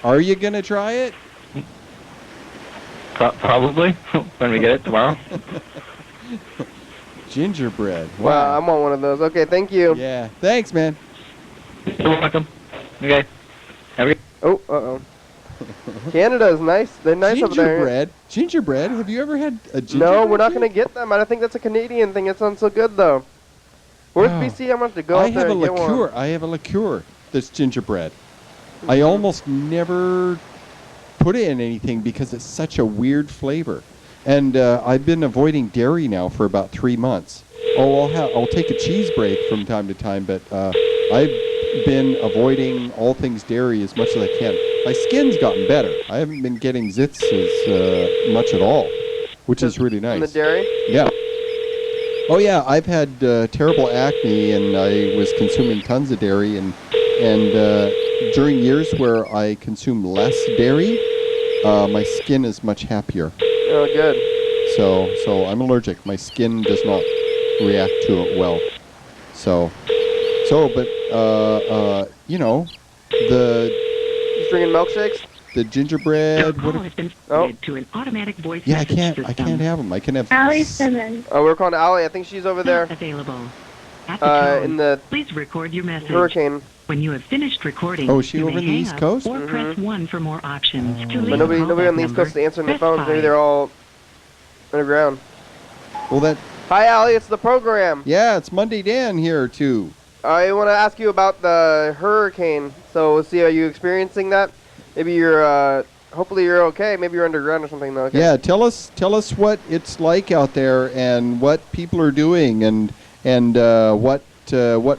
Are you gonna try it? Probably when we get it tomorrow. Gingerbread. Wow, I want one of those. Okay, thank you. Yeah. Thanks, man. You're welcome. Okay. Have a good. Oh, uh-oh. Canada is nice. They're nice over there. Gingerbread. Gingerbread. Have you ever had a gingerbread? No, we're not going to get them. I don't think that's a Canadian thing. It sounds so good, though. Where's BC? I'm going to have to go out there and get one. I have a liqueur that's gingerbread. I almost never put it in anything because it's such a weird flavor. And I've been avoiding dairy now for about 3 months. I'll take a cheese break from time to time, but I've been avoiding all things dairy as much as I can. My skin's gotten better. I haven't been getting zits as much at all, which is really nice. From the dairy? Yeah. Oh yeah, I've had terrible acne, and I was consuming tons of dairy, and during years where I consume less dairy, my skin is much happier. Oh, good. So I'm allergic. My skin does not react to it well. But you know, He's drinking milkshakes? the gingerbread. Call has been forwarded to an automatic voice Yeah, I message can't system. have them. I can have. Oh, we're calling Allie. I think she's over there. Not available. At the tone, in the please record your message. hurricane. When you have finished recording, Oh, is she you over may in the hang East up Coast? or press 1 for more options. To leave But a nobody callback on the East Coast is number, answering the press phones. Maybe 5. they're all underground. Well, that. Hi, Allie. It's the program. Yeah, it's Monday Dan here too. I want to ask you about the hurricane. So, we'll see, are you experiencing that? Maybe you're, hopefully you're okay. Maybe you're underground or something, though. Okay. Yeah, tell us what it's like out there and what people are doing and what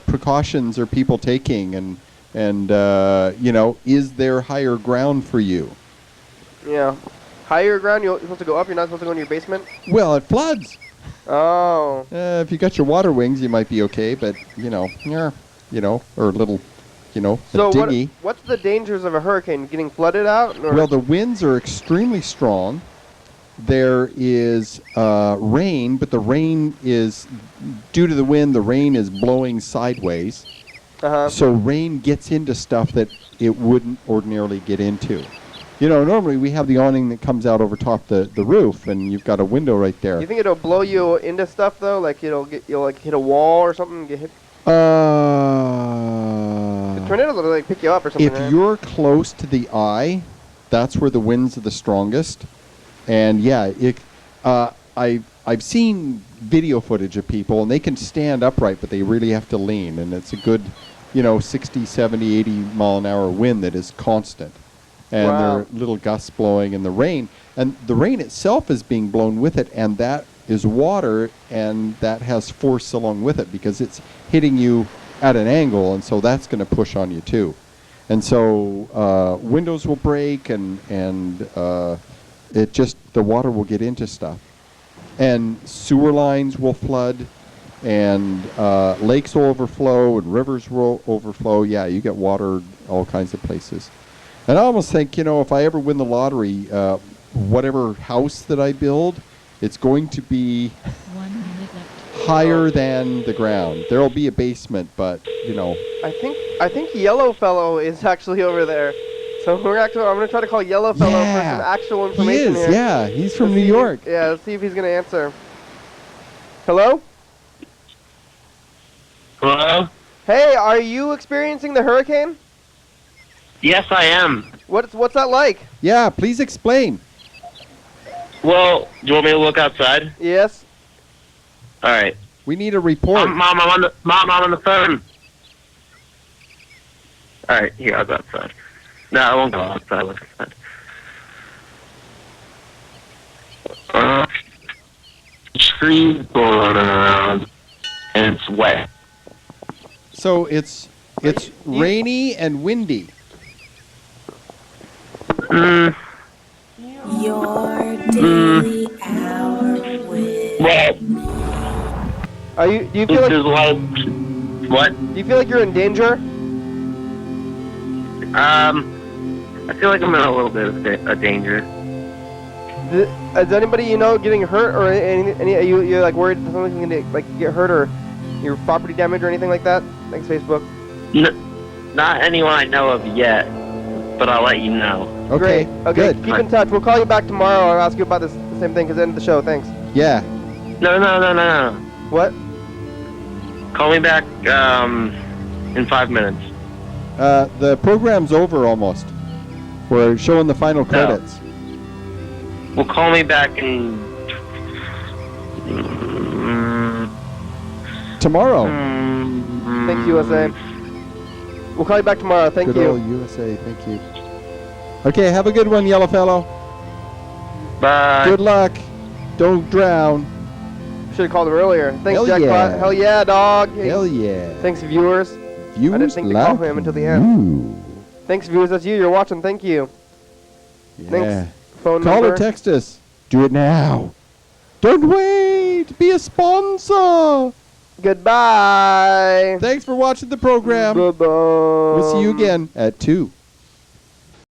precautions are people taking and you know, is there higher ground for you? Yeah. Higher ground, you're supposed to go up. You're not supposed to go in your basement? Well, it floods. Oh. If you got your water wings, you might be okay, but you know, or little you know, So a dinghy. what's the dangers of a hurricane? Getting flooded out? Or? Well, the winds are extremely strong. There is rain, but the rain is, due to the wind, the rain is blowing sideways. So rain gets into stuff that it wouldn't ordinarily get into. You know, normally we have the awning that comes out over top the roof, and you've got a window right there. You think it'll blow you into stuff though? Like you'll like hit a wall or something? And get hit? The tornadoes will like pick you up or something. If you're close to the eye, that's where the winds are the strongest. And yeah, I've seen video footage of people, and they can stand upright, but they really have to lean, and it's a good, 60, 70, 80 mile an hour wind that is constant. And there are little gusts blowing, and the rain itself is being blown with it, and that is water, and that has force along with it because it's hitting you at an angle, and so that's going to push on you too. And so windows will break, and the water will get into stuff. And sewer lines will flood, and lakes will overflow, and rivers will overflow. Yeah, you get water all kinds of places. And I almost think, if I ever win the lottery, whatever house that I build, it's going to be higher than the ground. There will be a basement, but, I think Yellow Fellow is actually over there. So I'm going to try to call Yellow Fellow for some actual information he is, here. Yeah, he's from New York. Yeah, let's see if he's going to answer. Hello? Hello? Hey, are you experiencing the hurricane? Yes, I am. What's that like? Yeah, please explain. Well, do you want me to look outside? Yes. All right. We need a report. Mom, I'm on the phone. All right, here, I'll go outside. No, I won't go outside. Look outside. Trees blowing around, and it's wet. So it's rainy and windy. Your daily hour with Do you feel like what? Do you feel like you're in danger? I feel like I'm in a little bit of a danger. Is anybody getting hurt, or any you're like worried that someone's gonna get hurt or your property damage or anything like that? Thanks, Facebook. Not anyone I know of yet, but I'll let you know. Okay. Great. Okay. Good. Keep in touch. We'll call you back tomorrow. I'll ask you about the same thing because end of the show. Thanks. Yeah. No. What? Call me back in 5 minutes. The program's over almost. We're showing the final credits. Well, call me back in tomorrow. Thanks, USA. We'll call you back tomorrow. Thank Good you. old USA. Thank you. Okay, have a good one, yellow fellow. Bye. Good luck. Don't drown. Should have called him earlier. Thanks, Hell Jackpot. yeah. Hell yeah, dog. Hey. Hell yeah. Thanks, viewers. I didn't think to call him until the end. Thanks, viewers. That's you. You're watching. Thank you. Yeah. Thanks. Phone Call number. or text us. Do it now. Don't wait. Be a sponsor. Goodbye. Thanks for watching the program. Bye-bye. We'll see you again at 2.